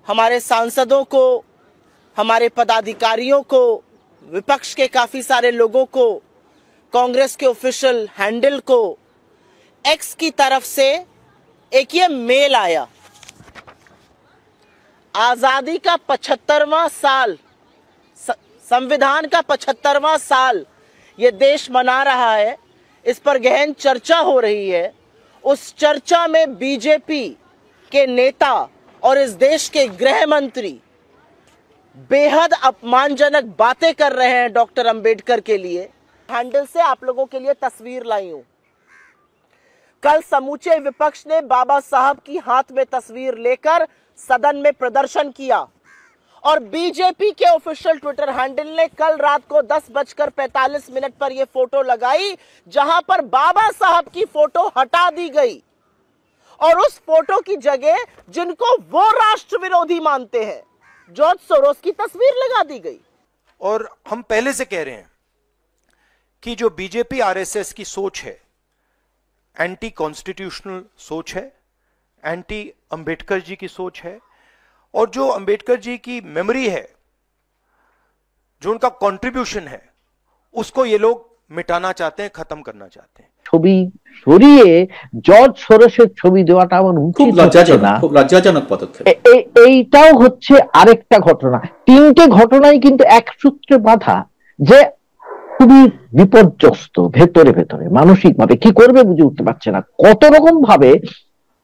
हमारे सांसदों को, हमारे पदाधिकारियों को, विपक्ष के काफी सारे लोगों को, कांग्रेस के ऑफिशियल हैंडल को एक्स की तरफ से एक ये मेल आया। आजादी का 75वां साल, संविधान का 75वां साल ये देश मना रहा है, इस पर गहन चर्चा हो रही है। उस चर्चा में बीजेपी के नेता और इस देश के गृह मंत्री बेहद अपमानजनक बातें कर रहे हैं डॉक्टर अंबेडकर के लिए। हैंडल से आप लोगों के लिए तस्वीर लाई हूं। कल समूचे विपक्ष ने बाबा साहब की हाथ में तस्वीर लेकर सदन में प्रदर्शन किया और बीजेपी के ऑफिशियल ट्विटर हैंडल ने कल रात को 10:45 पर यह फोटो लगाई, जहां पर बाबा साहब की फोटो हटा दी गई और उस फोटो की जगह जिनको वो राष्ट्र विरोधी मानते हैं, जॉर्ज सोरोस की तस्वीर लगा दी गई। और हम पहले से कह रहे हैं कि जो बीजेपी आरएसएस की सोच है, एंटी कॉन्स्टिट्यूशनल सोच है, एंटी अंबेडकर जी की सोच है, और जो अंबेडकर जी की मेमोरी है, जो उनका कंट्रीब्यूशन है, उसको ये लोग मिटाना चाहते हैं, खत्म करना चाहते हैं। ছবি সরিয়ে জর্জ সোরসের ছবি দেওয়াটা আমার খুব লজ্জাজনক পদক্ষেপ। এইটাও হচ্ছে আরেকটা ঘটনা। তিনটে ঘটনাই কিন্তু এক সূত্রে বাঁধা, যে খুবই বিপর্যস্ত ভেতরে ভেতরে, মানসিক ভাবে কি করবে বুঝে উঠতে পারছে না। কত রকম ভাবে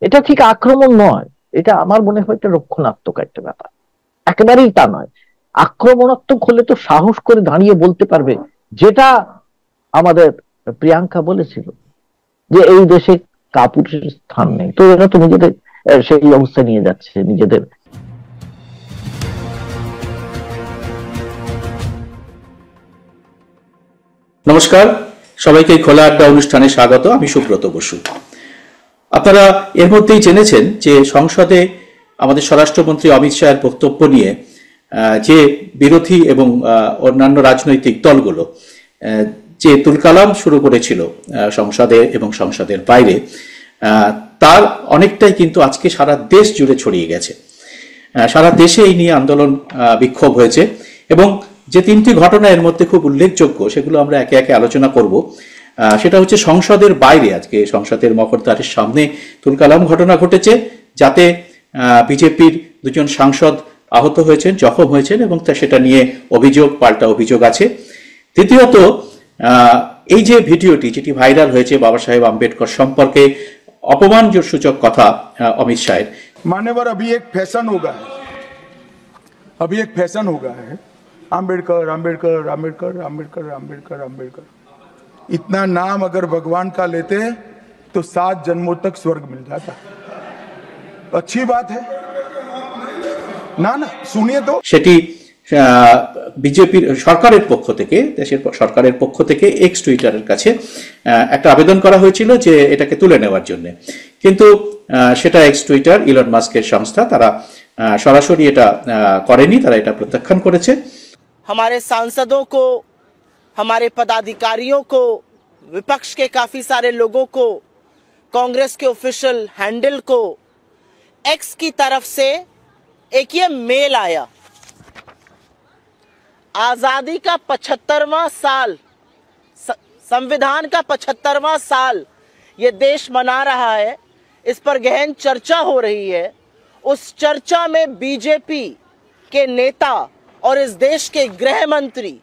এটা ঠিক আক্রমণ নয়, এটা আমার মনে হয় এটা রক্ষণাত্মক একটা ব্যাপার, একেবারেই তা নয়। আক্রমণাত্মক হলে তো সাহস করে দাঁড়িয়ে বলতে পারবে, যেটা আমাদের প্রিয়াঙ্কা বলেছিল যে এই দেশে কাপুরুষের স্থান নেই। তো এরা তো নিজেদের সেই অবস্থা নিয়ে যাচ্ছে নিজেদের। নমস্কার, সবাইকে খোলা আড্ডা অনুষ্ঠানে স্বাগত। আমি সুব্রত বসু। আপনারা এর মধ্যেই জেনেছেন যে সংসদে আমাদের স্বরাষ্ট্রমন্ত্রী অমিত শাহের বক্তব্য নিয়ে যে বিরোধী এবং অন্যান্য রাজনৈতিক দলগুলো যে তুলকালাম শুরু করেছিল সংসদে এবং সংসদের বাইরে, তার অনেকটাই কিন্তু আজকে সারা দেশ জুড়ে ছড়িয়ে গেছে। সারা দেশে এই নিয়ে আন্দোলন বিক্ষোভ হয়েছে এবং যে তিনটি ঘটনা এর মধ্যে খুব উল্লেখযোগ্য সেগুলো আমরা একে একে আলোচনা করব। সেটা হচ্ছে সংসদের বাইরে, আজকে সংসদের মকরদ্বারের সামনে তুলকালাম ঘটনা ঘটেছে, যাতে বিজেপির দুজন সাংসদ আহত হয়েছেন, জখম হয়েছেন এবং সেটা নিয়ে অভিযোগ, পাল্টা অভিযোগ আছে। দ্বিতীয়ত, এই যে ভিডিওটি যেটি ভাইরাল হয়েছে বাবা সাহেব আম্বেদকর সম্পর্কে অপমানসূচক কথা অমিত শাহের, मान्यवर अभी एक फैशन हो गया है आम्बेडकर आम्बेडकर आम्बेडकर आम्बेडकर आम्बेडकर आम्बेडकर। इतना नाम अगर भगवान का लेते तो 7 जन्मों तक स्वर्ग मिल जाता। अच्छी बात है ना सुनिए तो। সেটি বিজেপির সরকারের পক্ষ থেকে, দেশের সরকারের পক্ষ থেকে এক্স টুইটারের কাছে একটা আবেদন করা হয়েছিল যে এটাকে তুলে নেওয়ার জন্য, কিন্তু সেটা এক্স টুইটার ইলন মাস্কের সংস্থা, তারা সরাসরি এটা করেনি, তারা এটা প্রত্যাখ্যান করেছে। हमारे सांसदों को, हमारे पदाधिकारियों को, विपक्ष के काफी सारे लोगों को, कांग्रेस के ऑफिशियल हैंडल को एक्स की तरफ से एक ये मेल आया। आजादी का 75वां साल, संविधान का 75वां साल ये देश मना रहा है, इस पर गहन चर्चा हो रही है। उस चर्चा में बीजेपी के नेता और इस देश के गृह मंत्री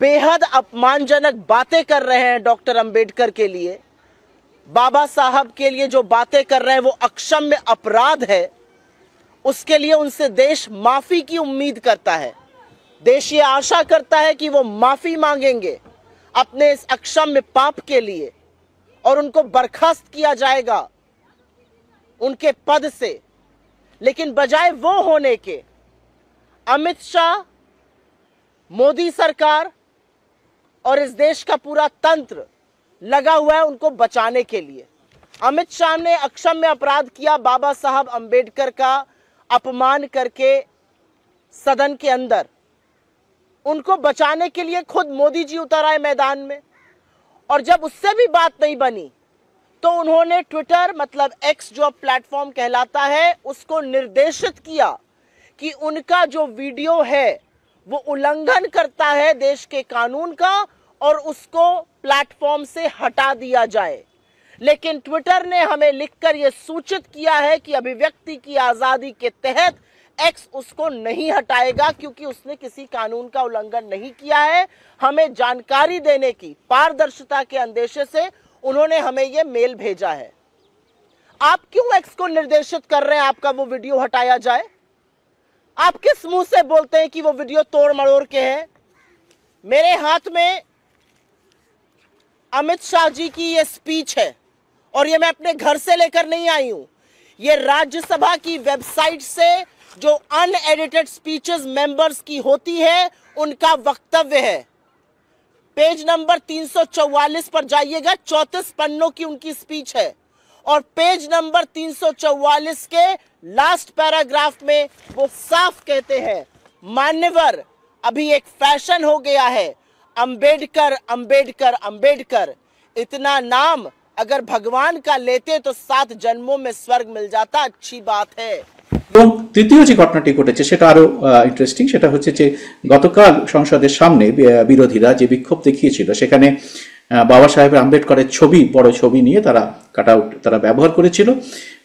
बेहद अपमानजनक बातें कर रहे हैं डॉक्टर अंबेडकर के लिए। बाबा साहब के लिए जो बातें कर रहे हैं वो अक्षम्य अपराध है। उसके लिए उनसे देश माफी की उम्मीद करता है। देश ये आशा करता है कि वो माफी मांगेंगे अपने इस अक्षम्य पाप के लिए और उनको बर्खास्त किया जाएगा उनके पद से। लेकिन बजाय वो होने के, अमित शाह, मोदी सरकार और इस देश का पूरा तंत्र लगा हुआ है उनको बचाने के लिए। अमित शाह ने अक्षम्य अपराध किया, बाबा साहब अंबेडकर का अपमान करके सदन के अंदर। उनको बचाने के लिए खुद मोदी जी उतर आए मैदान में, और जब उससे भी बात नहीं बनी तो तो उन्होंने ट्विटर मतलब एक्स जो प्लेटफॉर्म कहलाता है उसको निर्देशित किया कि उनका जो वीडियो है वो उल्लंघन करता है देश के कानून का और उसको प्लेटफॉर्म से हटा दिया जाए। लेकिन ट्विटर ने हमें लिखकर यह सूचित किया है कि अभिव्यक्ति की आजादी के तहत एक्स उसको नहीं हटाएगा क्योंकि उसने किसी कानून का उल्लंघन नहीं किया है। हमें जानकारी देने की पारदर्शिता के अंदेशे से उन्होंने हमें यह मेल भेजा है। आप क्यों एक्स को निर्देशित कर रहे हैं आपका वो वीडियो हटाया जाए? आप किस मुंह से बोलते हैं कि वो वीडियो तोड़ मरोड़ के है? मेरे हाथ में अमित शाह जी की ये स्पीच है और ये मैं अपने घर से लेकर नहीं आई हूं, ये राज्यसभा की वेबसाइट से जो अनएडिटेड स्पीचेस मेंबर्स की होती है उनका वक्तव्य है। पेज नंबर 344 पर जाइएगा, 34 पन्नों की उनकी स्पीच है और पेज नंबर 344 के लास्ट पैराग्राफ में वो साफ कहते हैं, मान्यवर अभी एक फैशन हो गया है, अंबेडकर अंबेडकर अंबेडकर, इतना नाम अगर भगवान का लेते तो 7 जन्मों में स्वर्ग मिल जाता, अच्छी बात है। এবং তৃতীয় যে ঘটনাটি ঘটেছে সেটা আরো ইন্টারেস্টিং, সেটা হচ্ছে যে গতকাল সংসদের সামনে বিরোধীরা যে বিক্ষোভ দেখিয়েছিল সেখানে বাবা সাহেব আম্বেদকরের ছবি, বড় ছবি নিয়ে তারা কাটআউট তারা ব্যবহার করেছিল।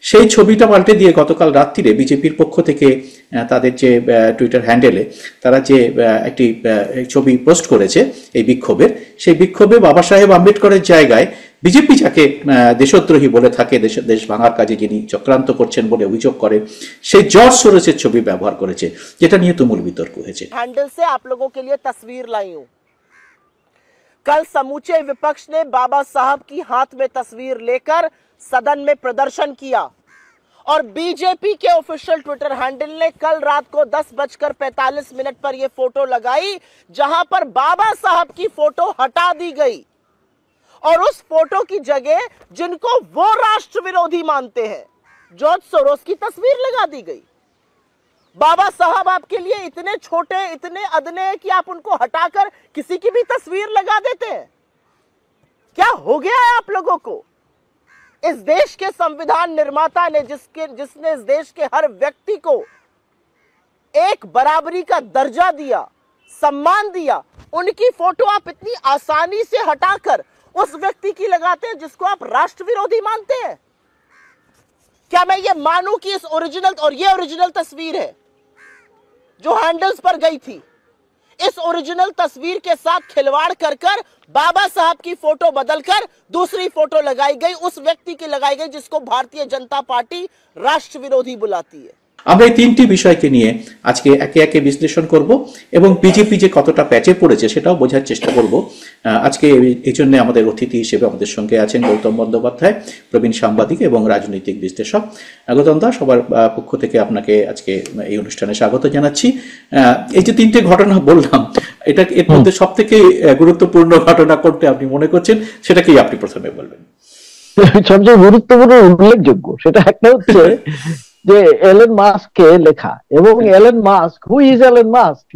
সেই ছবিটা পাল্টে দিয়ে গতকাল রাত্রিরে বিজেপির পক্ষ থেকে তাদের যে টুইটার হ্যান্ডেলে তারা যে একটি ছবি পোস্ট করেছে এই বিক্ষোভের, সেই বিক্ষোভে বাবা সাহেব আম্বেদকরের জায়গায় বিজেপি যাকে দেশদ্রোহী বলে থাকে, দেশ ভাঙার কাজে যিনি চক্রান্ত করছেন বলে অভিযোগ করে, সেই জর্জ সোরসের ছবি ব্যবহার করেছে, যেটা নিয়ে তুমুল বিতর্ক হয়েছে। हैंडल से आप लोगों के लिए तस्वीर लाई हूं। कल समूचे विपक्ष ने बाबा साहब की हाथ में तस्वीर लेकर सदन में प्रदर्शन किया और बीजेपी के ऑफिशियल ट्विटर हैंडल ने कल रात को 10:45 पर यह फोटो लगाई जहां पर बाबा साहब की फोटो हटा दी गई और उस फोटो की जगह जिनको वो राष्ट्र विरोधी मानते हैं जॉर्ज सोरोस की तस्वीर लगा दी गई। बाबा साहब आपके लिए इतने छोटे, इतने अदने हैं कि आप उनको हटाकर किसी की भी तस्वीर लगा देते हैं? क्या हो गया है आप लोगों को? इस देश के संविधान निर्माता ने जिसने इस देश के हर व्यक्ति को एक बराबरी का दर्जा दिया, सम्मान दिया, उनकी फोटो आप इतनी आसानी से हटाकर उस व्यक्ति की लगाते हैं जिसको आप राष्ट्र विरोधी मानते हैं? क्या मैं ये मानूं कि इस ओरिजिनल, और ये ओरिजिनल तस्वीर है जो हैंडल्स पर गई थी, इस ओरिजिनल तस्वीर के साथ खिलवाड़ कर बाबा साहब की फोटो बदलकर दूसरी फोटो लगाई गई, उस व्यक्ति की लगाई गई जिसको भारतीय जनता पार्टी राष्ट्र विरोधी बुलाती है। আমরা এই তিনটি বিষয়কে নিয়ে আজকে একে একে বিশ্লেষণ করব এবং বিজেপি যে কতটা প্যাচে পড়েছে সেটাও বোঝার চেষ্টা করব। আজকে এই জন্য আমাদের অতিথি হিসেবে আমাদের সঙ্গে আছেন গৌতম বন্দ্যোপাধ্যায়, প্রবীণ সাংবাদিক এবং রাজনৈতিক বিশ্লেষক। গৌতম দা, সবার পক্ষ থেকে আপনাকে আজকে এই অনুষ্ঠানে স্বাগত জানাচ্ছি। এই যে তিনটে ঘটনা বললাম, এটা এর মধ্যে সব থেকে গুরুত্বপূর্ণ ঘটনা কোনটা আপনি মনে করছেন, সেটাকেই আপনি প্রথমে বলবেন। সবচেয়ে গুরুত্বপূর্ণ উল্লেখযোগ্য সেটা একটা হচ্ছে যে এলন মাস্ককে লেখা, এবং Elon Musk, who is Elon Musk?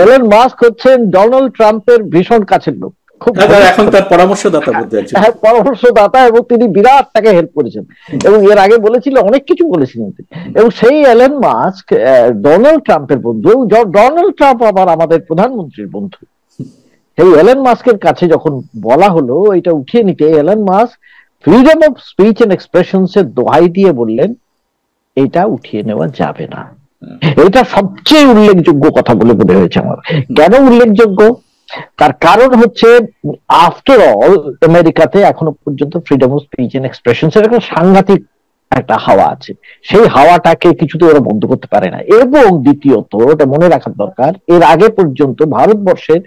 Elon Musk হচ্ছেন ডোনাল্ড ট্রাম্পের ভীষণ কাছের লোক, খুব এখন তার পরামর্শদাতা বলতে চাইছেন। হ্যাঁ, পরামর্শদাতা, এবং তিনি বিরাট তাকে হেল্প করেছেন এবং এর আগে বলেছিল, অনেক কিছু বলেছিলেন। এবং সেই এলন মাস্ক ডোনাল্ড ট্রাম্পের বন্ধু, ডোনাল্ড ট্রাম্প আবার আমাদের প্রধানমন্ত্রীর বন্ধু। সেই এলন মাস্কের কাছে যখন বলা হলো এটা উঠিয়ে নিতে, Elon Musk freedom of speech and expressions এর দোহাই দিয়ে বললেন এটা উঠিয়ে নেওয়া যাবে না। এটা সবচেয়ে উল্লেখযোগ্য কথা বলে মনে হয়েছে আমার। কেন উল্লেখযোগ্য? তার কারণ হচ্ছে, আফটার অল আমেরিকাতে এখনো পর্যন্ত freedom of speech and expressions এর একটা সাংঘাতিক একটা হাওয়া আছে, সেই হাওয়াটাকে কিছুতে ওরা বন্ধ করতে পারে না। এবং দ্বিতীয়ত, এটা মনে রাখার দরকার, এর আগে পর্যন্ত ভারতবর্ষের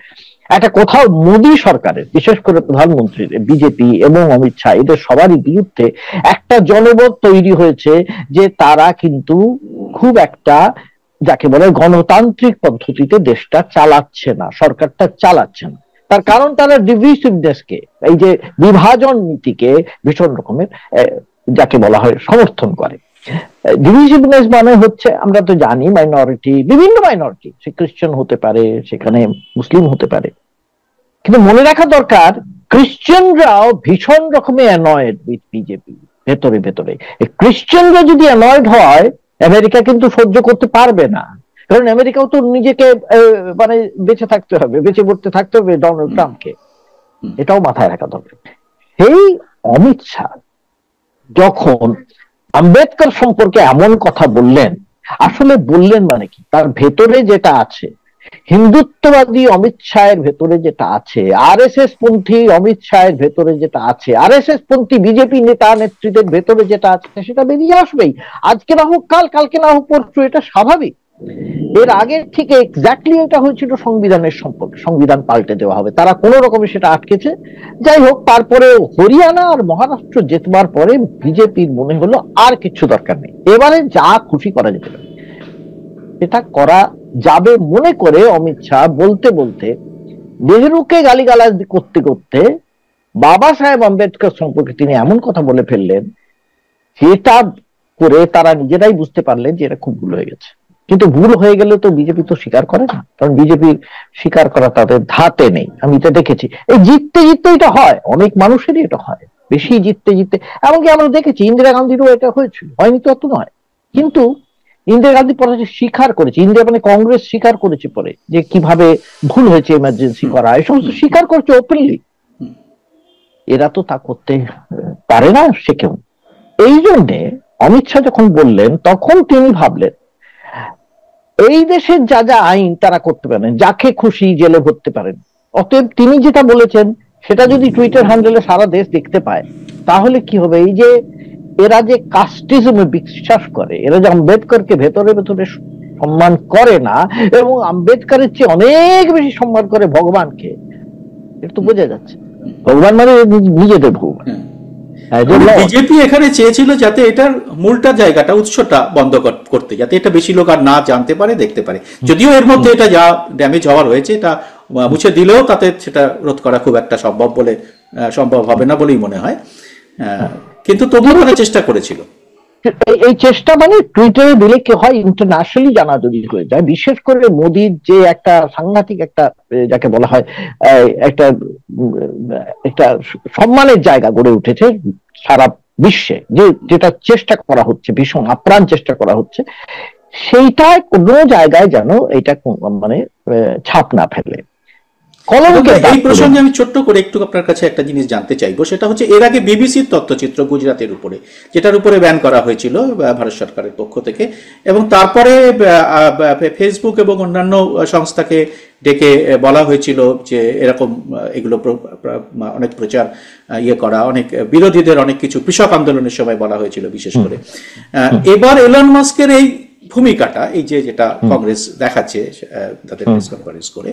একটা কোথাও মোদী সরকারের, বিশেষ করে প্রধানমন্ত্রীর, বিজেপি এবং অমিত শাহ, এদের সবারই বিরুদ্ধে একটা জনমত তৈরি হয়েছে যে তারা কিন্তু খুব একটা যাকে বলে গণতান্ত্রিক পদ্ধতিতে দেশটা চালাচ্ছে না, সরকারটা চালাচ্ছে না। তার কারণ তারা ডিভিসিভনেসকে, এই যে বিভাজন নীতিকে ভীষণ রকমের যাকে বলা হয় সমর্থন করে। ডিভিসিভনেস মানে হচ্ছে, আমরা তো জানি মাইনরিটি, বিভিন্ন মাইনরিটি, সে খ্রিস্টান হতে পারে, সেখানে মুসলিম হতে পারে, কিন্তু মনে রাখা দরকার ক্রিশ্চিয়ানরাও ভীষণ রকমের অ্যানয়েড উইথ বিজেপি ভেতরে ভেতরে। ক্রিশ্চিয়ানরা যদি অ্যানয়েড হয়, আমেরিকা কিন্তু সহ্য করতে পারবে না, কারণ আমেরিকাও তো নিজেকে মানে বেঁচে থাকতে হবে, বেঁচে পড়তে থাকতে হবে ডোনাল্ড ট্রাম্পকে, এটাও মাথায় রাখা দরকার। সেই অমিত শাহ যখন আম্বেদকর সম্পর্কে এমন কথা বললেন, আসলে বললেন মানে কি, তার ভেতরে যেটা আছে, হিন্দুত্ববাদী অমিত শাহের ভেতরে যেটা আছে, আরএসএস পন্থী অমিত শাহের ভেতরে যেটা আছে, আরএসএস পন্থী বিজেপি নেতা নেত্রীদের ভেতরে যেটা আছে, সেটা বেরিয়ে আসবেই। আজকে না হোক কাল, কালকে না হোক পরশু, এটা স্বাভাবিক। এর আগে ঠিক এক্স্যাক্টলি এটা হয়েছিল সংবিধানের সম্পর্কে, সংবিধান পাল্টে দেওয়া হবে, তারা কোন রকমে সেটা আটকেছে। যাই হোক, তারপরে হরিয়ানা আর মহারাষ্ট্র জেতবার পরে বিজেপির মনে হলো আর কিছু দরকার নেই, এবারে যা খুশি করা যেতে পারে এটা করা যাবে মনে করে অমিত শাহ বলতে বলতে, নেহরুকে গালিগালাজ করতে করতে বাবা সাহেব আম্বেদকর সম্পর্কে তিনি এমন কথা বলে ফেললেন, যেটা করে তারা নিজেরাই বুঝতে পারলেন যে এটা খুব ভুল হয়ে গেছে। কিন্তু ভুল হয়ে গেলে তো বিজেপি তো স্বীকার করে না, কারণ বিজেপির স্বীকার করা তাদের ধাতে নেই। আমি এটা দেখেছি, এই জিততে জিততে এটা হয়, অনেক মানুষেরই এটা হয়, বেশি জিততে জিততে। এমনকি আমরা দেখেছি ইন্দিরা গান্ধীরও এটা হয়েছিল, হয়নি তো অত নয়, কিন্তু ইন্দিরা গান্ধী পরে স্বীকার করেছে, ইন্দিরা মানে কংগ্রেস স্বীকার করেছে পরে যে কিভাবে ভুল হয়েছে এমার্জেন্সি করা, এই সমস্ত স্বীকার করছে ওপেনলি। এরা তো তা করতে পারে না, সে কেউ। এই জন্যে অমিত শাহ যখন বললেন, তখন তিনি ভাবলেন এই দেশের যা যা আইন তারা করতে পারেন, যাকে খুশি জেলে ভরতে পারেন। অতএব তিনি যেটা বলেছেন সেটা যদি টুইটার হ্যান্ডেলে সারা দেশ দেখতে পায়, তাহলে কি হবে, এই যে এরা যে কাস্টিজমে বিশ্বাস করে, এরা যে আম্বেদকরকে ভেতরে ভেতরে সম্মান করে না, এবং আম্বেদকরের চেয়ে অনেক বেশি সম্মান করে ভগবানকে, এটা তো বোঝা যাচ্ছে। ভগবান মানে নিজেদের ভগবান। বিজেপি এখানে চেয়েছিল যাতে এটার মূলটা জায়গাটা, উৎসটা বন্ধ করতে, যাতে এটা বেশি লোক আর না জানতে পারে, দেখতে পারে। যদিও এর মধ্যে এটা যা ড্যামেজ হওয়ার হয়েছে, এটা মুছে দিলেও তাতে সেটা রোধ করা খুব একটা সম্ভব হবে না বলেই মনে হয়, কিন্তু তবুও তারা চেষ্টা করেছিল। এই চেষ্টা মানে টুইটারে দিলে কি হয়, ইন্টারন্যাশনালি জানা যদি হয়ে যায়, বিশেষ করে মোদির যে একটা সাংঘাতিক একটা, যাকে বলা হয় একটা একটা সম্মানের জায়গা গড়ে উঠেছে সারা বিশ্বে, যেটা চেষ্টা করা হচ্ছে, ভীষণ আপ্রাণ চেষ্টা করা হচ্ছে, সেইটায় কোনো জায়গায় যেন এটা মানে ছাপ না ফেলে। এই প্রসঙ্গে আমি ছোট্ট করে একটু আপনার কাছে একটা জিনিস জানতে চাইবো, সেটা হচ্ছে এর আগে বিবিসির তথ্যচিত্র গুজরাটের উপরে, যেটার উপরে ব্যান করা হয়েছিল ভারত সরকারের পক্ষ থেকে, এবং তারপরে ফেসবুক এবং অন্যান্য সংস্থাকে ডেকে বলা হয়েছিল যে এরকম এগুলো অনেক প্রচার করা, অনেক বিরোধীদের অনেক কিছু কৃষক আন্দোলনের সময় বলা হয়েছিল বিশেষ করে। এবার এলন মাস্কের এই ভূমিকাটা, এই যেটা কংগ্রেস দেখাচ্ছে তাদের প্রেস কনফারেন্স করে,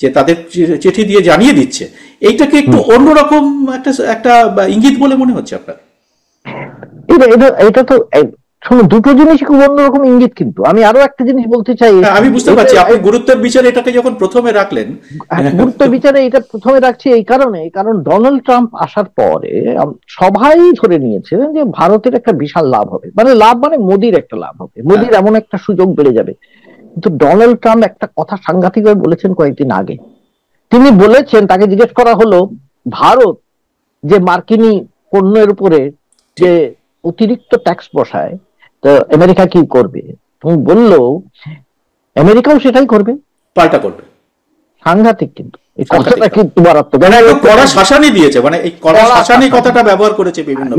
যে তাদের চিঠি দিয়ে জানিয়ে দিচ্ছে, এইটাকে একটু অন্যরকম একটা ইঙ্গিত বলে মনে হচ্ছে আপনার? এটা তো শোনো, দুটো জিনিস খুব অন্যরকম ইঙ্গিত। কিন্তু আমি আরো একটা জিনিস বলতে চাই, আমি বুঝতে পারছি আপনি গুরুত্বের বিচারে এটাকে যখন প্রথমে রাখলেন, গুরুত্বের বিচারে এটা প্রথমে রাখছি এই কারণে, কারণ ডোনাল্ড ট্রাম্প আসার পরে সবাই ধরে নিয়েছিলেন যে ভারতের একটা বিশাল লাভ হবে, মানে লাভ মানে মোদির একটা লাভ হবে, মোদির এমন একটা সুযোগ বেড়ে যাবে। কিন্তু ডোনাল্ড ট্রাম্প একটা কথা সাংঘাতিকভাবে বলেছেন কয়েকদিন আগে। তিনি বলেছেন, তাকে জিজ্ঞেস করা হলো ভারত যে মার্কিনী পণ্যের উপরে যে অতিরিক্ত ট্যাক্স বসায়, তো আমেরিকা কি করবে? তুমি বললো আমেরিকাও সেটাই করবে, পাল্টা করবে। সাংঘাতিক কিন্তু এই কথাটা কিন্তু মারাত্মক, কড়া শাসানি দিয়েছে, মানে এই কড়া শাসানি কথাটা ব্যবহার করেছে বিভিন্ন।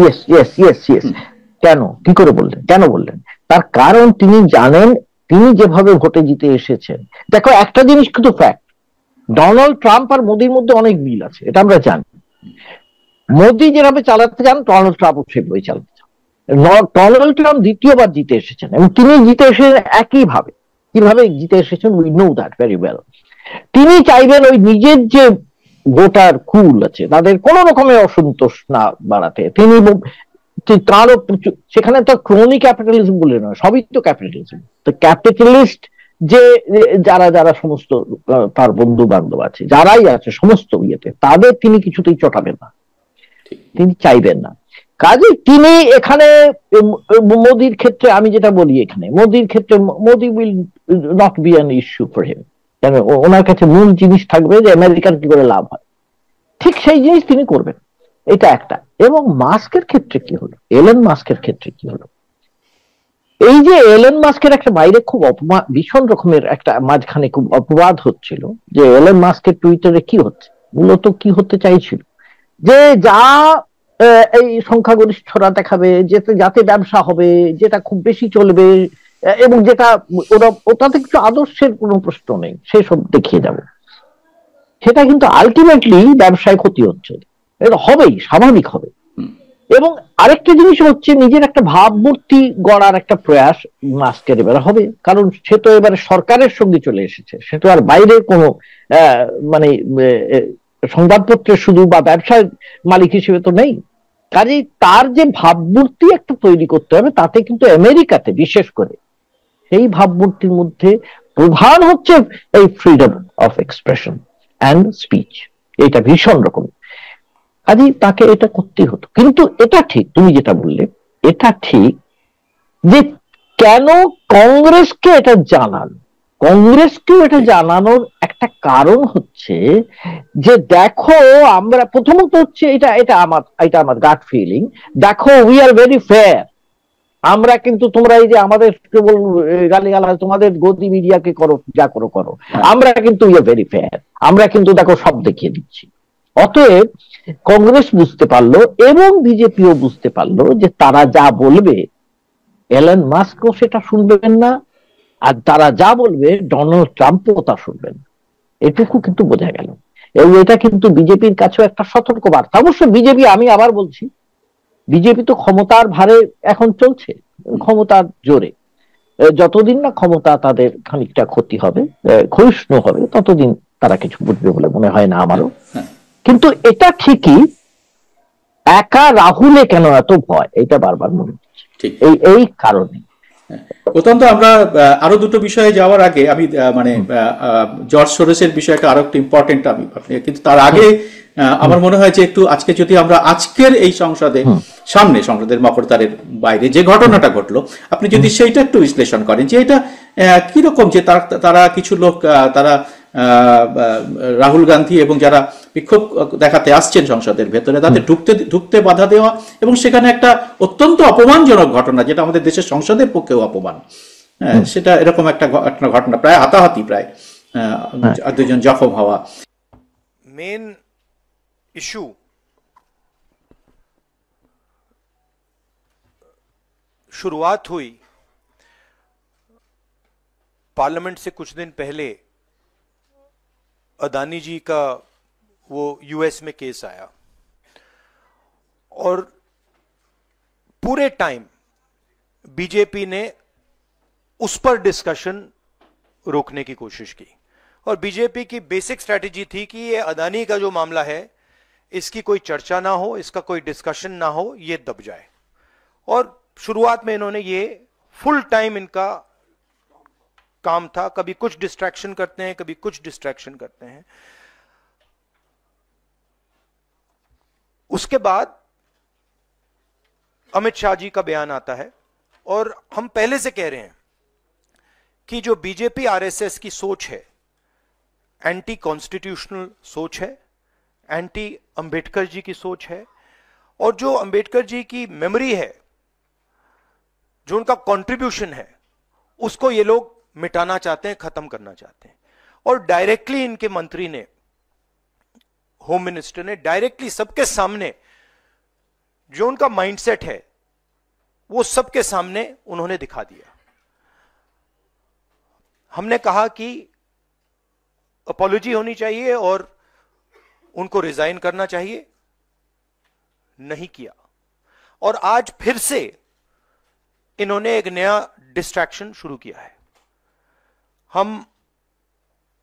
কেন, কি করে বললেন, কেন বললেন? তার কারণ তিনি জানেন তিনি যেভাবে ভোটে জিতে এসেছেন। দেখো, একটা জিনিস কিন্তু ফ্যাক্ট, ডোনাল্ড ট্রাম্প আর মোদির মধ্যে অনেক মিল আছে, এটা আমরা জানি। মোদি যেভাবে চালাতে চান, ডোনাল্ড ট্রাম্প সেভাবে চালাতে চান। ডোনাল্ড ট্রাম্প দ্বিতীয়বার জিতে এসেছেন, এবং তিনি জিতে এসেছেন একই ভাবে। কিভাবে জিতে এসেছেন, we know that very well. তিনি চাইবেন ওই নিজের যে ভোটার কুল আছে তাদের কোন রকমের অসন্তোষ না বাড়াতে। তিনি তারও সেখানে তো ক্রোনি ক্যাপিটালিজম বলে নয়, সবই তো ক্যাপিটালিজম। তো ক্যাপিটালিস্ট যে যারা যারা সমস্ত তার বন্ধু বান্ধব আছে, যারাই আছে সমস্ত ইয়েতে, তাদের তিনি কিছুতেই চটাবেন না, তিনি চাইবেন না। কাজে তিনি এখানে মোদির ক্ষেত্রে, আমি যেটা বলি এখানে মোদির ক্ষেত্রে, Modi will not be an issue for him. কেন, ওনার কাছে মূল জিনিস থাকবে যে আমেরিকার কি করে লাভ হয়, ঠিক সেই জিনিস তিনি করবেন, এটা একটা। এবং মাস্কের ক্ষেত্রে কি হলো, এলন মাস্কের ক্ষেত্রে কি হলো, এই যে এলন মাস্কের একটা বাইরে খুব ভীষণ রকমের একটা মাঝখানে খুব অপবাদ হচ্ছিল যে এলন মাস্কের টুইটারে কি হচ্ছে, মূলত কি হতে চাইছিল, যে যা এই সংখ্যাগরিষ্ঠরা দেখাবে, যাতে ব্যবসা হবে, যেটা খুব বেশি চলবে, এবং যেটা ওটাতে কিছু আদর্শের কোনো প্রশ্ন নেই, সেসব দেখিয়ে যাবে, সেটা কিন্তু আলটিমেটলি ব্যবসায় ক্ষতি হচ্ছে, এটা হবেই, স্বাভাবিক হবে। এবং আরেকটা জিনিস হচ্ছে নিজের একটা ভাবমূর্তি গড়ার একটা প্রয়াস মাস্কের এবারে হবে, কারণ সে তো এবারে সরকারের সঙ্গে চলে এসেছে, সে তো আর বাইরের কোনো মানে সংবাদপত্রের শুধু বা ব্যবসার মালিক হিসেবে তো নেই। কাজেই তার যে ভাবমূর্তি একটা তৈরি করতে হবে, তাতে কিন্তু আমেরিকাতে বিশেষ করে সেই ভাবমূর্তির মধ্যে প্রধান হচ্ছে এই freedom of expression and speech, এটা ভীষণ রকম। কাজেই তাকে এটা করতেই হতো। কিন্তু এটা ঠিক, তুমি যেটা বললে এটা ঠিক, যে কেন কংগ্রেসকে এটা জানান, কংগ্রেসকেও এটা জানানোর একটা কারণ হচ্ছে যে দেখো আমরা প্রথমত হচ্ছে এটা আমার গাট ফিলিং, দেখো উই আর ভেরি ফেয়ার, আমরা কিন্তু, তোমরা এই যে আমাদের কেবল গালিগালাজ, তোমাদের গদি মিডিয়াকে করো যা করো করো, আমরা কিন্তু উই আর ভেরি ফেয়ার, আমরা কিন্তু দেখো সব দেখিয়ে দিচ্ছি। অতএব কংগ্রেস বুঝতে পারলো এবং বিজেপিও বুঝতে পারলো যে তারা যা বলবে এলন মাস্কও সেটা শুনবেন না, আর তারা যা বলবে ডোনাল্ড ট্রাম্পও তা শুনবেন, এটুকু কিন্তু বোঝা গেল। এবং এটা কিন্তু বিজেপির কাছেও একটা সতর্ক বার্তা। অবশ্য বিজেপি, আমি আবার বলছি, বিজেপি তো ক্ষমতার ভারে এখন চলছে, ক্ষমতার জোরে, যতদিন না ক্ষমতা তাদের খানিকটা ক্ষতি হবে, ক্ষয়িষ্ণু হবে, ততদিন তারা কিছু বুঝবে বলে মনে হয় না আমারও। কিন্তু এটা ঠিকই, একা রাহুলে কেন এত ভয়, এটা বারবার মনে হচ্ছে এই কারণে। অত্যন্ত আমরা আরো দুটো বিষয়ে যাওয়ার আগে আমি মানে জর্জ সোরসের বিষয়টা আরো একটু ইম্পর্টেন্ট, আমি কিন্তু তার আগে আমার মনে হয় যে একটু আজকে যদি আমরা আজকের এই সংসদের মকরতারের বাইরে যে ঘটনাটা ঘটলো, আপনি যদি সেইটা একটু বিশ্লেষণ করেন যে এটা কিরকম, যে তারা কিছু লোক তারা রাহুল গান্ধী এবং যারা বিক্ষোভ দেখাতে আসছেন সংসদের ভেতরে, তাদের ঢুকতে বাধা দেওয়া, এবং সেখানে একটা অত্যন্ত অপমানজনক ঘটনা, যেটা আমাদের দেশের সংসদের পক্ষেও অপমান, সেটা এরকম একটা ঘটনা, প্রায় হাতাহাতি, প্রায় দুজন জখম হওয়া। मेन इशू शुरुआत हुई पार्लियामेंट से कुछ दिन पहले, अदानी जी का वो यूएस में केस आया, और पूरे टाइम बीजेपी ने उस पर डिस्कशन रोकने की कोशिश की। और बीजेपी की बेसिक स्ट्रैटेजी थी कि ये अदानी का जो मामला है इसकी कोई चर्चा ना हो, इसका कोई डिस्कशन ना हो, ये दब जाए। और शुरुआत में इन्होंने ये फुल टाइम इनका काम था, कभी कुछ डिस्ट्रैक्शन करते हैं, कभी कुछ डिस्ट्रैक्शन करते हैं। उसके बाद अमित शाह जी का बयान आता है, और हम पहले से कह रहे हैं कि जो बीजेपी आरएसएस की सोच है, एंटी कॉन्स्टिट्यूशनल सोच है, एंटी अंबेडकर जी की सोच है, और जो अंबेडकर जी की मेमोरी है, जो उनका कंट्रीब्यूशन है, उसको ये लोग मिटाना चाहते हैं, खत्म करना चाहते हैं। और डायरेक्टली इनके मंत्री ने, होम मिनिस्टर ने डायरेक्टली सबके सामने जो उनका माइंडसेट है वो सबके सामने उन्होंने दिखा दिया। हमने कहा कि अपॉलॉजी होनी चाहिए और उनको रिजाइन करना चाहिए, नहीं किया। और आज फिर से इन्होंने एक नया डिस्ट्रैक्शन शुरू किया है। हम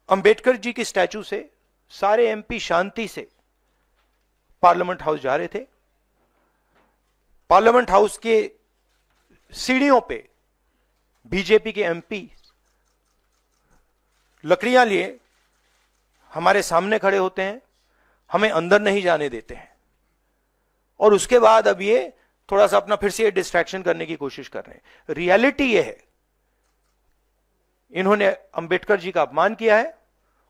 अंबेडकर जी की स्टैचू से सारे एमपी शांति से पार्लियामेंट हाउस जा रहे थे। पार्लियामेंट हाउस के सीढ़ियों पे बीजेपी के एमपी लकड़ियां लिए हमारे सामने खड़े होते हैं, हमें अंदर नहीं जाने देते हैं। और उसके बाद अब ये थोड़ा सा अपना फिर से ये डिस्ट्रैक्शन करने की कोशिश कर रहे हैं। रियलिटी ये है, इन्होंने अंबेडकर जी का अपमान किया है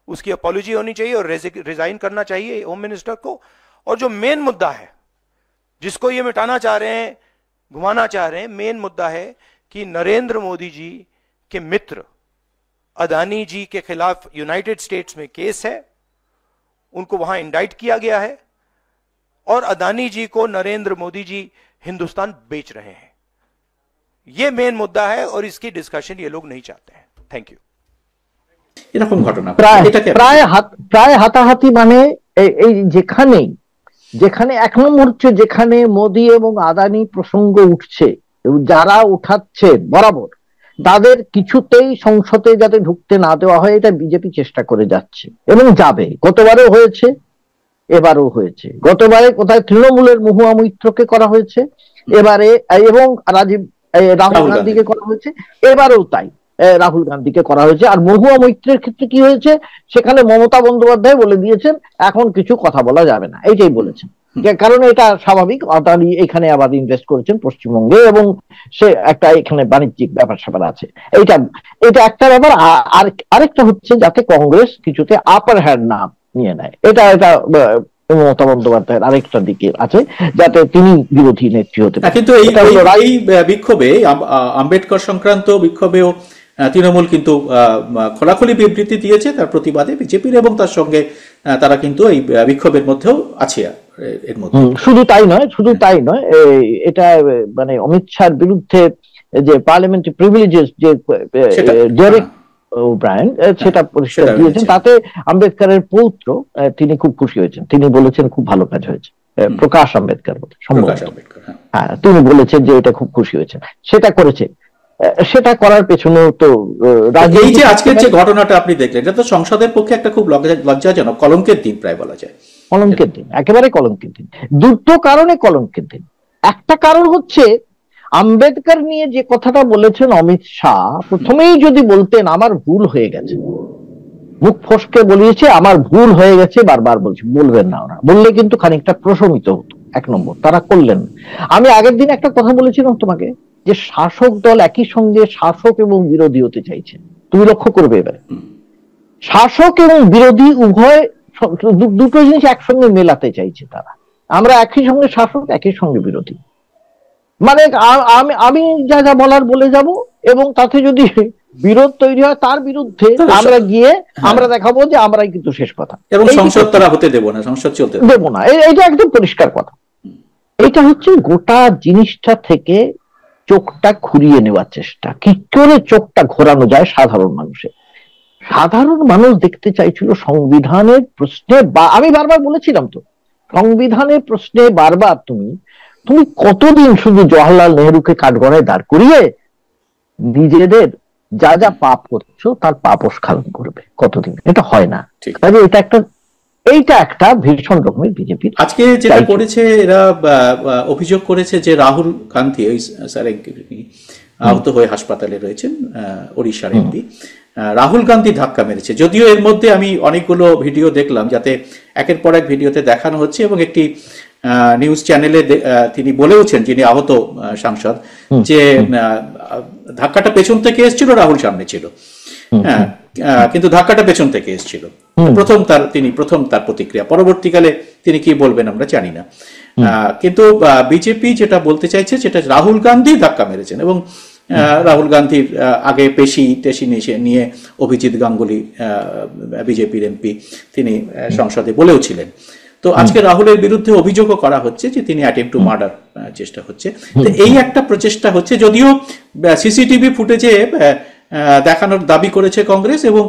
उसकी अपॉलॉजी होनी चाहिए और रिजाइन करना चाहिए होम मिनिस्टर को। और जो मेन मुद्दा है जिसको ये मिटाना चाह रहे हैं, घुमाना चाह रहे हैं, मेन मुद्दा है कि नरेंद्र मोदी जी के मित्र अदानी जी के खिलाफ यूनाइटेड स्टेट्स में केस है, उनको वहां इंडाइट किया गया है और अदानी जी को नरेंद्र मोदी जी हिंदुस्तान बेच रहे हैं। यह मेन मुद्दा है और इसकी डिस्कशन ये लोग नहीं चाहते हैं। Thank you. এরকম ঘটনা প্রায় হাতাহাতি, মানে এই যেখানে এক নম্বর হচ্ছে যেখানে মোদি এবং আদানি প্রসঙ্গ উঠছে, যারা উঠাচ্ছে বরাবর তাদের কিছুতেই সংসদে যাতে ঢুকতে না দেওয়া হয়, এটা বিজেপি চেষ্টা করে যাচ্ছে এবং যাবে। গতবারও হয়েছে, এবারও হয়েছে। গতবারে কোথায় তৃণমূলের মহুয়া মৈত্রকে করা হয়েছে, এবারে এবং রাহুল গান্ধীকে করা হয়েছে, এবারেও তাই রাহুল গান্ধীকে করা হয়েছে। আর মহুয়া মৈত্রের ক্ষেত্রে কি হয়েছে, সেখানে মমতা বন্দ্যোপাধ্যায় বলে দিয়েছেন এখন কিছু কথা বলা যাবে না, এইটাই বলেছেন। কারণ এটা স্বাভাবিক, আদানি এখানে আবার ইনভেস্ট করেছেন পশ্চিমবঙ্গে এবং সে একটা এখানে বাণিজ্যিক ব্যাপার স্যাপার আছে, এটা একটা ব্যাপার। আরেকটা হচ্ছে যাতে কংগ্রেস কিছুতে আপার হ্যান্ড না নিয়ে নেয়, এটা মমতা বন্দ্যোপাধ্যায়ের আরেকটা দিকে আছে, যাতে তিনি বিরোধী নেত্রী হতে পারেন। কিন্তু এই বিক্ষোভে, আম্বেদকর সংক্রান্ত বিক্ষোভেও তৃণমূল কিন্তু খোলাখুলি বিবৃতি দিয়েছে তার প্রতিবাদে বিজেপির, এবং তার সঙ্গে তারা কিন্তু এই বিক্ষোভের মধ্যেও আছে। এর মধ্যে শুধু তাই নয়, এটা মানে অমিত শাহর বিরুদ্ধে যে পার্লামেন্টারি প্রিভিলেজেস যে ডেরেক ওব্রায়েন সেটা পরিষ্কার দিয়েছেন, তাতে আম্বেদকরের পৌত্র তিনি খুব খুশি হয়েছেন, তিনি বলেছেন খুব ভালো কাজ হয়েছে। প্রকাশ আম্বেদকর হ্যাঁ, তিনি বলেছেন যে এটা খুব খুশি হয়েছে, সেটা করেছে। সেটা করার পেছনে তো এই যে আজকের যে ঘটনাটা আপনি দেখলেন, এটা তো সংসদের পক্ষে একটা খুব লজ্জাজনক, কলঙ্কের দিন প্রায় বলা যায়। কলঙ্কের দিন, একেবারে কলঙ্কের দিন। দুটো কারণে কলঙ্কের দিন। একটা কারণ হচ্ছে আম্বেদকর নিয়ে যে কথাটা বলেছেন অমিত শাহ, প্রথমেই যদি বলতেন আমার ভুল হয়ে গেছে, মুখ ফসকে বলিয়েছে আমার ভুল হয়ে গেছে, বারবার বলবেন না, ওরা বললে কিন্তু খানিকটা প্রশমিত হতো। এক নম্বর, তারা করলেন। আমি আগের দিন একটা কথা বলেছিলাম তোমাকে যে শাসক দল একই সঙ্গে শাসক এবং বিরোধী হতে চাইছে। তুমি লক্ষ্য করবে এবারে শাসক এবং বিরোধী উভয় দুটো জিনিস একসঙ্গে মেলাতে চাইছে তারা। আমরা একই সঙ্গে শাসক, একই সঙ্গে বিরোধী, মানে আমি যা যা বলার বলে যাব এবং তাতে যদি বিরোধ তৈরি হয় তার বিরুদ্ধে আমরা গিয়ে আমরা দেখাবো যে আমরাই কিন্তু শেষ কথা, এবং সংসদ তারা হতে দেব না, সংসদ চলতে দেব না, এটা একদম পরিষ্কার কথা। এটা হচ্ছে গোটা জিনিসটা থেকে চোখটা ঘুরিয়ে নেওয়ার চেষ্টা। কি করে চোখটা ঘোরানো যায় সাধারণ মানুষের? সাধারণ মানুষ দেখতে চাইছিল সংবিধানের প্রশ্নে, আমি বারবার বলেছিলাম তো, সংবিধানের প্রশ্নে বারবার তুমি কতদিন শুধু জওয়াহরলাল নেহরুকে কাঠগড়ায় দাঁড় করিয়ে নিজেদের যা যা পাপ করছো তার পাপ স্খলন করবে? কতদিন? এটা হয় না। কাজে এইটা একটা ভীষণ রকমের বিজেপি আজকে যেটা করেছে, এরা অভিযোগ করেছে যে রাহুল গান্ধী ওই স্যার আহত হয়ে হাসপাতালে রয়েছেন, ওড়িশার এমপি রাহুল গান্ধী ধাক্কা মেরেছে। যদিও এর মধ্যে আমি অনেকগুলো ভিডিও দেখলাম, যাতে একের পর এক ভিডিওতে দেখানো হচ্ছে, এবং একটি নিউজ চ্যানেলে তিনি বলেওছেন, যিনি আহত সাংসদ, যে ধাক্কাটা পেছন থেকে এসেছিল, রাহুল সামনে ছিল, হ্যাঁ, কিন্তু ধাক্কাটা পেছন থেকে এসেছিল। প্রথম তার প্রতিক্রিয়া। পরবর্তীকালে তিনি কি বলবেন আমরা জানি না, কিন্তু বিজেপি যেটা বলতে চাইছে সেটা রাহুল গান্ধী ধাক্কা মেরেছেন, এবং রাহুল গান্ধীর আগে পেশি নিয়ে অভিজিৎ গাঙ্গুলি বিজেপির এমপি তিনি সংসদে বলেও ছিলেন। তো আজকে রাহুলের বিরুদ্ধে অভিযোগও করা হচ্ছে যে তিনি অ্যাটেম্প টু মার্ডার চেষ্টা হচ্ছে। তো এই একটা প্রচেষ্টা হচ্ছে, যদিও সিসিটিভি ফুটেজে দেখানোর দাবি করেছে কংগ্রেস, এবং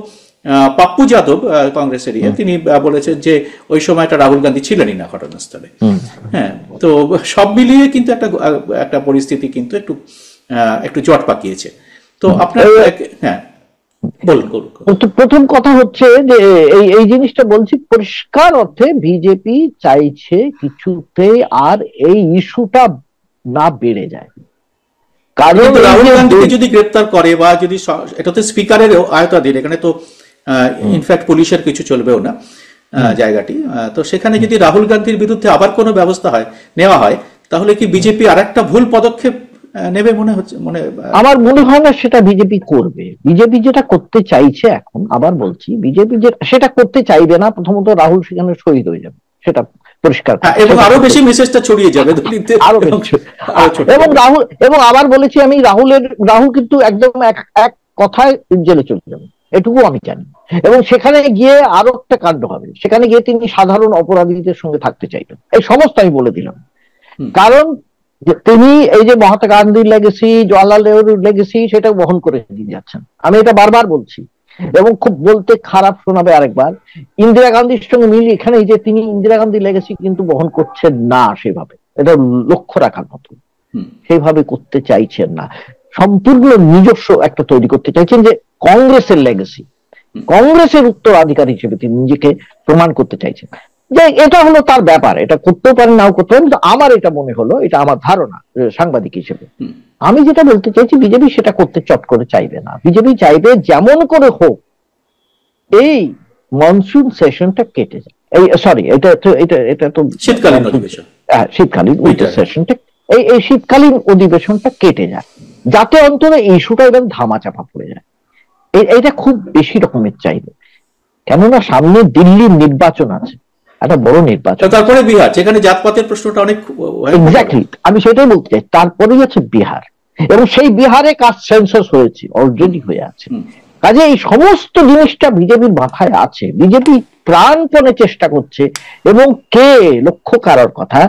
পাপ্পু যাদব কংগ্রেসের তিনি বলেছেন যে ওই সময়টা রাহুল গান্ধী ছিলেনই না ঘটনাস্থলে। হ্যাঁ, তো সব মিলিয়ে কিন্তু একটা পরিস্থিতি কিন্তু একটু জট পাকিয়েছে। তো আপনার হ্যাঁ বলুন। প্রথম কথা হচ্ছে যে এই জিনিসটা বলছি পরিষ্কার অর্থে বিজেপি চাইছে কিছুতে আর এই ইস্যুটা না বেড়ে যায়। কারণ রাহুল গান্ধীকে যদি গ্রেপ্তার করে, বা যদি এটা তো স্পিকারের আয়তাধীন, এখানে তো ইনফ্যাক্ট পুলিশের কিছু চলবেও না জায়গাটি, তো সেখানে যদি রাহুল গান্ধীর বিরুদ্ধে আবার কোনো ব্যবস্থা নেওয়া হয়, তাহলে কি বিজেপি আর একটা ভুল পদক্ষেপ নেবে মনে হচ্ছে, আমার মনে হয় না সেটা বিজেপি করবে। বিজেপি যেটা করতে চাইছে, এখন আবার বলছি, বিজেপি সেটা করতে চাইবে না। প্রথমত রাহুল সেখানে শহীদ হয়ে যাবে, সেটা পরিষ্কার, এবং আরো বেশি মেসেজটা ছড়িয়ে যাবে আরো বেশি। এবং আবার বলেছি আমি, রাহুল কিন্তু একদম এক কথায় জেলে চলে যাবে, এটুকু আমি জানি। এবং সেখানে গিয়ে আরো একটা কাণ্ড হবে, সেখানে গিয়ে তিনি সাধারণ অপরাধীদের সঙ্গে থাকতে চাইবেন, এই সমস্ত আমি বলে দিলাম। কারণ তিনি এই যে মহাত্মা গান্ধীর লেগেসি, জওয়াহরলাল নেহরুর লেগেসি, সেটা বহন করে দিয়ে যাচ্ছেন। আমি এটা বারবার বলছি, এবং খুব বলতে খারাপ শোনাবে আরেকবার, ইন্দিরা গান্ধীর সঙ্গে মিলিয়ে এখানে যে তিনি ইন্দিরা গান্ধীর লেগেসি কিন্তু বহন করছেন না সেভাবে, এটা লক্ষ্য রাখার মতো। সেইভাবে করতে চাইছেন না, সম্পূর্ণ নিজস্ব একটা তৈরি করতে চাইছেন, যে কংগ্রেসের লেগেসি, কংগ্রেসের উত্তরাধিকারী হিসেবে তিনি নিজেকে প্রমাণ করতে চাইছেন। যে এটা হলো তার ব্যাপার, এটা করতেও পারেন নাও করতে পারেন, কিন্তু আমার এটা মনে হলো, এটা আমার ধারণা সাংবাদিক হিসেবে। আমি যেটা বলতে চাইছি, বিজেপি সেটা করতে চট করে চাইবে না। বিজেপি চাইবে যেমন করে হোক এই মনসুন সেশনটা কেটে যায়, এই সরি এটা তো শীতকালীন অধিবেশন, শীতকালীন উইন্টার সেশনটা, এই শীতকালীন অধিবেশনটা কেটে যায়, যাতে অন্তত ইস্যুটা এবার ধামাচাপা পড়ে যায়। এটা খুব বেশি রকমের চাইবে, কেননা সামনে দিল্লির নির্বাচন আছে, একটা বড় নির্বাচন, তারপরে বিহার, যেখানে জাতপাতের প্রশ্নটা অনেক এক্স্যাক্টলি, আমি সেটাই বলতে চাই। তারপরেই আছে বিহার, এবং সেই বিহারে কাস্ট সেন্সাস হয়েছে, অলরেডি হয়ে আছে। কাজে এই সমস্ত জিনিসটা বিজেপির মাথায় আছে, বিজেপি প্রাণপণে চেষ্টা করছে। এবং কে লক্ষ্য করার কথা,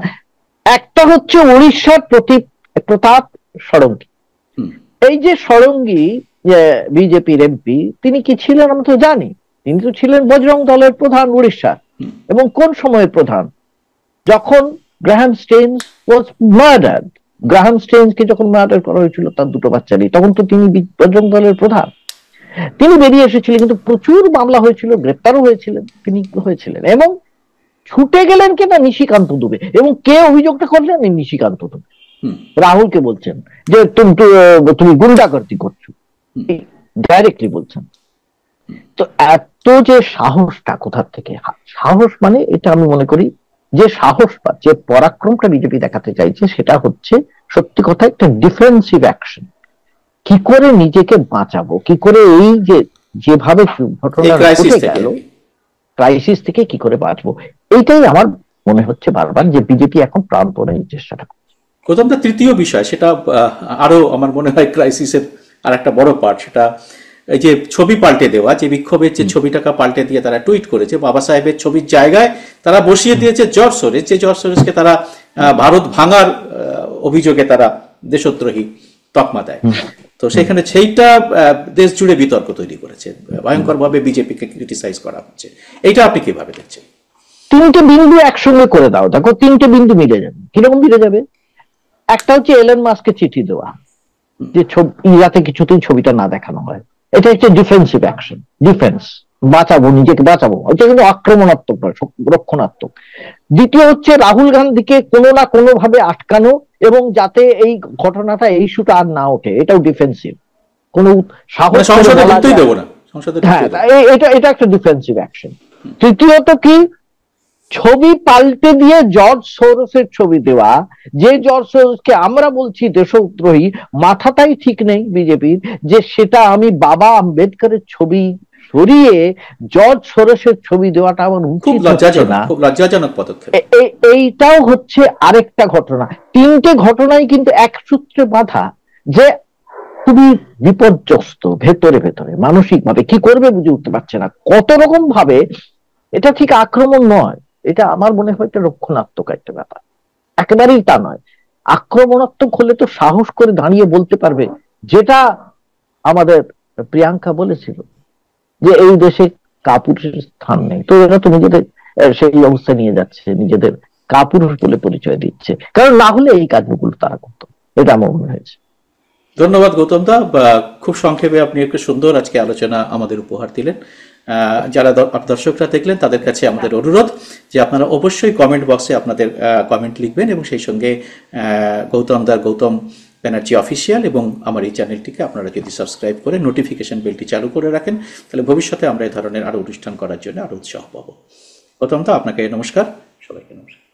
একটা হচ্ছে উড়িষ্যার প্রতাপ ষড়ঙ্গী। এই যে ষড়ঙ্গী বিজেপির এমপি, তিনি কি ছিলেন আমরা তো জানি, তিনি তো ছিলেন বজরং দলের প্রধান উড়িষ্যার। এবং কোন সময়ের প্রধান, যখন Graham Staines was murdered, Graham স্টেইনসকে যখন মার্ডার করা হয়েছিল তার দুটো বাচ্চা নেই, তখন তো তিনি বজরং দলের প্রধান। তিনি বেরিয়ে এসেছিলেন, কিন্তু প্রচুর মামলা হয়েছিল, গ্রেপ্তারও হয়েছিলেন, তিনি হয়েছিলেন। এবং ছুটে গেলেন কেনা নিশিকান্ত দুবে, এবং কে অভিযোগটা করলেন, নিশিকান্ত দুবে রাহুলকে বলছেন যে তুমি গুন্ডাগর্দি করছো, ডাইরেক্টলি বলছেন। তো এত যে সাহসটা কোথা থেকে, সাহস মানে এটা আমি মনে করি যে সাহস বা যে পরাক্রমটা বিজেপি দেখাতে চাইছে, সেটা হচ্ছে সত্যি কথা একটা ডিফেন্সিভ অ্যাকশন। কি করে নিজেকে বাঁচাবো, কি করে এই যে যেভাবে ঘটনা ঘটে গেল, ক্রাইসিস থেকে কি করে বাঁচবো, এইটাই আমার মনে হচ্ছে বারবার যে বিজেপি এখন প্রাণপণে এই চেষ্টাটা করছে। প্রথমটা তৃতীয় বিষয়, সেটা আরো আমার মনে হয় ক্রাইসিসের আর একটা বড় পার্ট, সেটা এই যে ছবি পাল্টে দেওয়া, যে বিক্ষোভের যে ছবিটাকে পাল্টে দিয়ে তারা টুইট করেছে, বাবা সাহেবের ছবির জায়গায় তারা বসিয়ে দিয়েছে জর্জ সোরেস, যে জর্জ সোরেসকে তারা ভারত ভাঙার অভিযোগে তারা দেশদ্রোহী তকমা দেয়। তো সেখানে সেইটা দেশ জুড়ে বিতর্ক তৈরি করেছে, ভয়ঙ্করভাবে বিজেপিকে ক্রিটিসাইজ করা হচ্ছে। এইটা আপনি কিভাবে দেখছেন? তিনটে বিন্দু একসঙ্গে করে দাও, দেখো তিনটে বিন্দু মিলে যাবে। কিরকম মিলে যাবে? একটা হচ্ছে এলন মাস্ককে চিঠি দেওয়া, যে যাতে কিছুতেই ছবিটা না দেখানো হয়, এটা হচ্ছে ডিফেন্সিভ অ্যাকশন, ডিফেন্স, বাঁচাবো, নিজেকে বাঁচাবো, এটা কিন্তু আক্রমণাত্মক নয়, রক্ষণাত্মক। দ্বিতীয় হচ্ছে রাহুল গান্ধীকে কোনো না কোনো ভাবে আটকানো, এবং যাতে এই ঘটনাটা, এই ইস্যুটা আর না ওঠে, এটাও ডিফেন্সিভ। কোনো সাহস, হ্যাঁ, এটা একটা ডিফেন্সিভ অ্যাকশন। তৃতীয়ত কি, ছবি পাল্টে দিয়ে জর্জ সোরসের ছবি দেওয়া, যে জর্জ সোরসকে আমরা বলছি দেশদ্রোহী, মাথাটাই ঠিক নেই বিজেপির, যে সেটা আমি বাবা আম্বেদকরের ছবি সরিয়ে জর্জ সোরসের ছবি দেওয়াটা আমার খুব লজ্জাজনক পদক্ষেপ। এইটাও হচ্ছে আরেকটা ঘটনা। তিনটে ঘটনাই কিন্তু এক সূত্রে বাঁধা, যে খুবই বিপর্যস্ত ভেতরে ভেতরে, মানসিক ভাবে কি করবে বুঝে উঠতে পারছে না, কত রকম ভাবে। এটা ঠিক আক্রমণ নয়, এটা আমার মনে হয় এটা রক্ষণাত্মক একটা ব্যাপার, একেবারেই তা নয়। আক্রমণাত্মক হলে তো সাহস করে দাঁড়িয়ে বলতে পারবে, যেটা আমাদের প্রিয়াঙ্কা বলেছিল, যে এই দেশে কাপুরুষের স্থান নেই। তো এরা তো নিজেদের সেই অবস্থা নিয়ে যাচ্ছে, নিজেদের কাপুরুষ বলে পরিচয় দিচ্ছে, কারণ না হলে এই কাজগুলো তারা করতো, এটা আমার মনে হয়েছে। ধন্যবাদ গৌতম দা, খুব সংক্ষেপে আপনি একটু সুন্দর আজকে আলোচনা আমাদের উপহার দিলেন। যারা দর্শকরা দেখলেন তাদের কাছে আমাদের অনুরোধ যে আপনারা অবশ্যই কমেন্ট বক্সে আপনাদের কমেন্ট লিখবেন, এবং সেই সঙ্গে গৌতম ব্যানার্জি অফিসিয়াল এবং আমার এই চ্যানেলটিকে আপনারা যদি সাবস্ক্রাইব করে নোটিফিকেশন বেলটি চালু করে রাখেন, তাহলে ভবিষ্যতে আমরা এই ধরনের আরো অনুষ্ঠান করার জন্য আরো উৎসাহ পাবো। গৌতম দা, আপনাকে নমস্কার, সবাইকে নমস্কার।